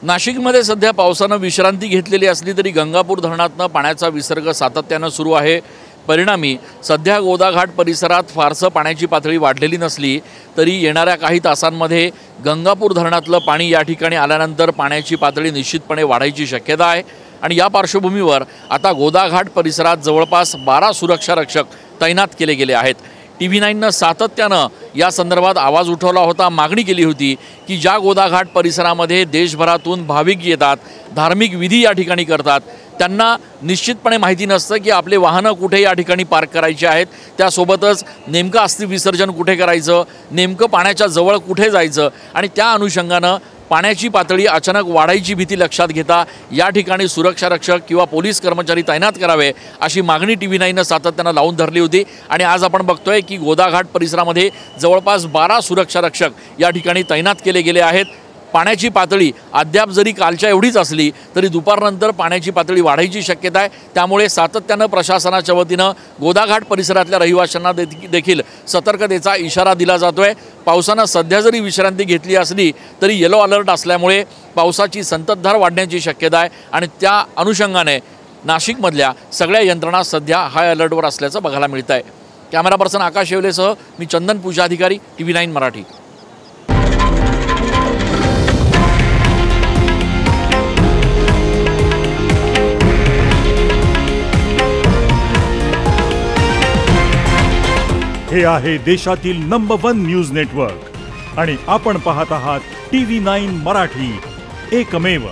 नाशिकमध्ये सध्या पावसानं विश्रांती घेतलेली असली तरी गंगापूर धरणातनं पाण्याचा विसर्ग सातत्यानं सुरू आहे। परिणामी सध्या गोदाघाट परिसरात फारसं पाण्याची पातळी वाढलेली नसली तरी येणाऱ्या काही तासांमध्ये गंगापूर धरणातलं पाणी या ठिकाणी आल्यानंतर पाण्याची पातळी निश्चितपणे वाढायची शक्यता आहे। आणि या पार्श्वभूमीवर आता गोदाघाट परिसरात जवळपास 12 सुरक्षा रक्षक तैनात केले गेले आहेत। TV9 सातत्यानं या संदर्भात आवाज उठवला होता, मागणी केली होती की ज्या गोदाघाट परिसरामध्ये देशभरातून भाविक येतात, धार्मिक विधी या ठिकाणी करतात, त्यांना निश्चितपणे माहिती नसतं की आपले वाहनं कुठे या ठिकाणी पार्क करायचे आहेत, त्यासोबतच नेमकं अस्थि विसर्जन कुठे करायचं, नेमकं पाण्याच्या जवळ कुठे जायचं आणि त्या अनुषंगानं पाण्याची पातळी अचानक वाढायची भीती लक्षात घेता या ठिकाणी सुरक्षा रक्षक किंवा पोलीस कर्मचारी तैनात करावे अशी मागणी TV9 सातत्यानं लावून धरली होती। आणि आज आपण बघतोय की गोदाघाट परिसरामध्ये जवळपास 12 सुरक्षा रक्षक या ठिकाणी तैनात केले गेले आहेत। पाण्याची पातळी अद्याप जरी कालच्या एवढीच असली तरी दुपारनंतर पाण्याची पातळी वाढायची शक्यता आहे। त्यामुळे सातत्यानं प्रशासनाच्या वतीनं गोदाघाट परिसरातल्या रहिवाशांना देखील सतर्कतेचा इशारा दिला जातोय। पावसानं सध्या जरी विश्रांती घेतली असली तरी येलो अलर्ट असल्यामुळे पावसाची संततधार वाढण्याची शक्यता आहे आणि त्या अनुषंगाने नाशिकमधल्या सगळ्या यंत्रणा सध्या हाय अलर्टवर असल्याचं बघायला मिळतं आहे। कॅमेरा पर्सन आकाश येवलेसह मी चंदन पूजा अधिकारी, TV9 मराठी। हे आहे देशातील नंबर 1 न्यूज नेटवर्क आणि आपण पाहत आहात TV9 मराठी, एकमेव।